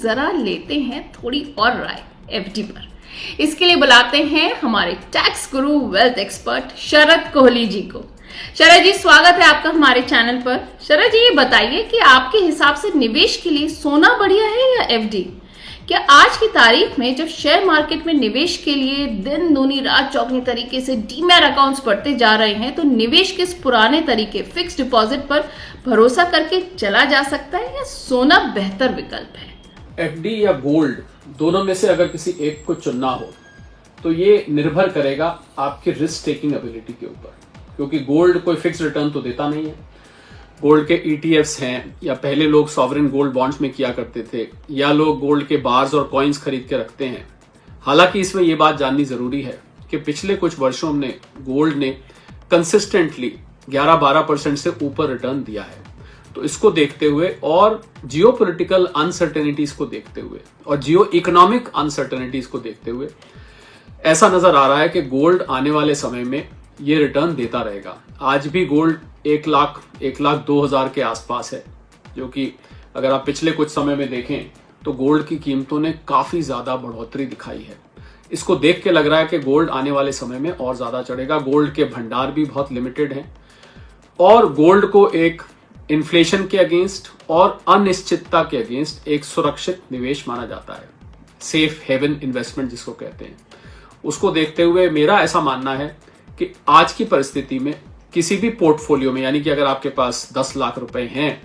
जरा लेते हैं थोड़ी और राय एफडी पर। इसके लिए बुलाते हैं हमारे टैक्स गुरु वेल्थ एक्सपर्ट शरद कोहली जी को। शरद जी, स्वागत है आपका हमारे चैनल पर। शरद जी, ये बताइए कि आपके हिसाब से निवेश के लिए सोना बढ़िया है या एफडी? क्या आज की तारीख में जब शेयर मार्केट में निवेश के लिए दिन दूनी रात चौगनी तरीके से डीमैट अकाउंट्स बढ़ते जा रहे हैं, तो निवेश के इस पुराने तरीके फिक्स्ड डिपॉजिट पर भरोसा करके चला जा सकता है या सोना बेहतर विकल्प है? एफडी या गोल्ड दोनों में से अगर किसी एक को चुनना हो तो ये निर्भर करेगा आपकी रिस्क टेकिंग एबिलिटी के ऊपर, क्योंकि गोल्ड कोई फिक्स रिटर्न तो देता नहीं है। गोल्ड के ईटीएफ्स हैं, या पहले लोग सॉवरेन गोल्ड बॉन्ड्स में किया करते थे, या लोग गोल्ड के बार्स और कॉइन्स खरीद के रखते हैं। हालांकि इसमें यह बात जाननी जरूरी है कि पिछले कुछ वर्षों में गोल्ड ने कंसिस्टेंटली 11-12% से ऊपर रिटर्न दिया है। तो इसको देखते हुए और जियोपॉलिटिकल अनसर्टेनिटीज को देखते हुए और जियो इकोनॉमिक अनसर्टेनिटीज को देखते हुए ऐसा नजर आ रहा है कि गोल्ड आने वाले समय में ये रिटर्न देता रहेगा। आज भी गोल्ड 1,02,000 के आसपास है, जो कि अगर आप पिछले कुछ समय में देखें तो गोल्ड की कीमतों ने काफी ज्यादा बढ़ोतरी दिखाई है। इसको देख के लग रहा है कि गोल्ड आने वाले समय में और ज्यादा चढ़ेगा। गोल्ड के भंडार भी बहुत लिमिटेड हैं और गोल्ड को एक इन्फ्लेशन के अगेंस्ट और अनिश्चितता के अगेंस्ट एक सुरक्षित निवेश माना जाता है। सेफ हेवन इन्वेस्टमेंट जिसको कहते हैं, उसको देखते हुए मेरा ऐसा मानना है कि आज की परिस्थिति में किसी भी पोर्टफोलियो में, यानी कि अगर आपके पास 10 लाख रुपए हैं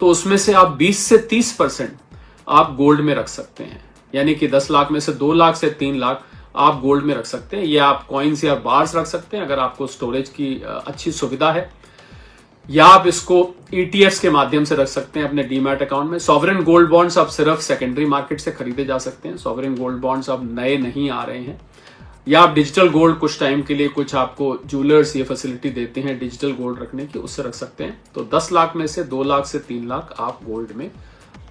तो उसमें से आप 20 से 30% आप गोल्ड में रख सकते हैं। यानी कि 10 लाख में से 2 लाख से 3 लाख आप गोल्ड में रख सकते हैं, या आप कॉइन्स या बार्स रख सकते हैं अगर आपको स्टोरेज की अच्छी सुविधा है, या आप इसको ईटीएफ्स के माध्यम से रख सकते हैं अपने डीमैट अकाउंट में। सॉवरेन गोल्ड बॉन्ड्स अब सिर्फ सेकेंडरी मार्केट से खरीदे जा सकते हैं। सॉवरेन गोल्ड बॉन्ड्स अब नए नहीं आ रहे हैं। या आप डिजिटल गोल्ड कुछ टाइम के लिए, कुछ आपको ज्वेलर्स ये फैसिलिटी देते हैं डिजिटल गोल्ड रखने की, उससे रख सकते हैं। तो 10 लाख में से 2 लाख से 3 लाख आप गोल्ड में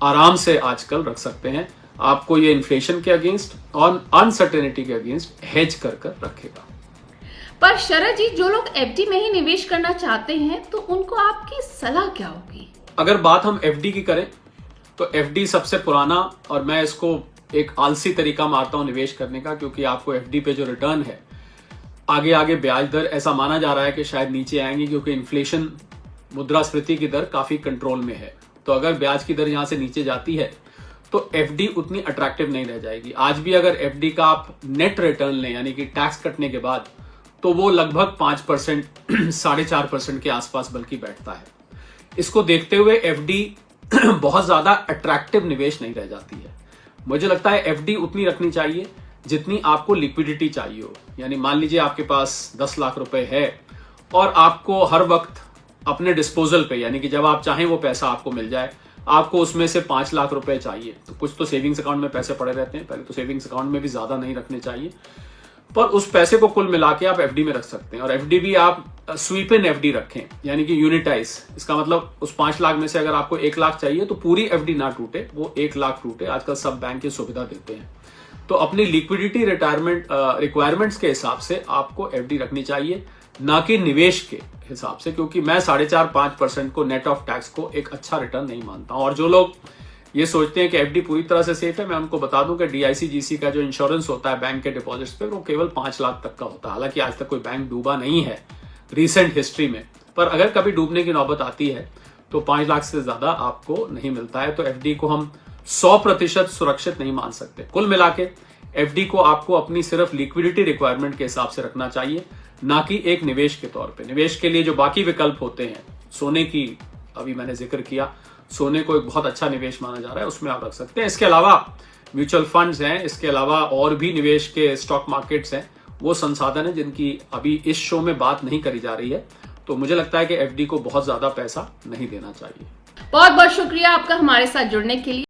आराम से आजकल रख सकते हैं। आपको ये इन्फ्लेशन के अगेंस्ट और अनसर्टेनिटी के अगेंस्ट हेज कर रखेगा। पर शरद जी, जो लोग एफडी में ही निवेश करना चाहते हैं तो उनको आपकी सलाह क्या होगी? अगर बात हम एफडी की करें तो एफडी सबसे पुराना, और मैं इसको एक आलसी तरीका मानता हूं निवेश करने का, क्योंकि आपको एफडी पे जो रिटर्न है, आगे आगे ब्याज दर ऐसा माना जा रहा है कि शायद नीचे आएंगी, क्योंकि इन्फ्लेशन, मुद्रास्फीति की दर काफी कंट्रोल में है। तो अगर ब्याज की दर यहां से नीचे जाती है तो एफडी उतनी अट्रैक्टिव नहीं रह जाएगी। आज भी अगर एफडी का आप नेट रिटर्न लें, यानी कि टैक्स कटने के बाद, तो वो लगभग 5%, 4.5% के आसपास बल्कि बैठता है। इसको देखते हुए एफडी बहुत ज्यादा अट्रैक्टिव निवेश नहीं रह जाती है। मुझे लगता है एफडी उतनी रखनी चाहिए जितनी आपको लिक्विडिटी चाहिए हो। यानी मान लीजिए आपके पास 10 लाख रुपए है और आपको हर वक्त अपने डिस्पोजल पे, यानी कि जब आप चाहें वो पैसा आपको मिल जाए, आपको उसमें से 5 लाख रुपए चाहिए, तो कुछ तो सेविंग्स अकाउंट में पैसे पड़े रहते हैं। पहले तो सेविंग्स अकाउंट में भी ज्यादा नहीं रखने चाहिए, पर उस पैसे को कुल मिला के आप एफडी में रख सकते हैं। और एफडी भी आप स्वीप इन एफडी रखें, यानी कि यूनिटाइज। इसका मतलब उस 5 लाख में से अगर आपको 1 लाख चाहिए तो पूरी एफडी ना टूटे, वो 1 लाख टूटे। आजकल सब बैंक की सुविधा देते हैं। तो अपनी लिक्विडिटी रिटायरमेंट रिक्वायरमेंट्स के हिसाब से आपको एफडी रखनी चाहिए, ना कि निवेश के हिसाब से, क्योंकि मैं 4.5-5% को नेट ऑफ टैक्स को एक अच्छा रिटर्न नहीं मानता हूं। और जो लोग ये सोचते हैं कि एफडी पूरी तरह से सेफ है, मैं उनको बता दूं कि डीआईसीजीसी का जो इंश्योरेंस होता है बैंक के डिपॉजिट्स पे, वो केवल 5 लाख तक का होता है। हालांकि आज तक कोई बैंक डूबा नहीं है रिसेंट हिस्ट्री में, पर अगर कभी डूबने की नौबत आती है तो 5 लाख से ज्यादा आपको नहीं मिलता है। तो एफडी को हम 100% सुरक्षित नहीं मान सकते। कुल मिला के एफडी को आपको अपनी सिर्फ लिक्विडिटी रिक्वायरमेंट के हिसाब से रखना चाहिए, ना कि एक निवेश के तौर पर। निवेश के लिए जो बाकी विकल्प होते हैं, सोने की अभी मैंने जिक्र किया, सोने को एक बहुत अच्छा निवेश माना जा रहा है, उसमें आप रख सकते हैं। इसके अलावा म्यूचुअल फंड्स हैं, इसके अलावा और भी निवेश के स्टॉक मार्केट्स हैं, वो संसाधन है जिनकी अभी इस शो में बात नहीं करी जा रही है। तो मुझे लगता है कि एफडी को बहुत ज्यादा पैसा नहीं देना चाहिए। बहुत बहुत शुक्रिया आपका हमारे साथ जुड़ने के लिए।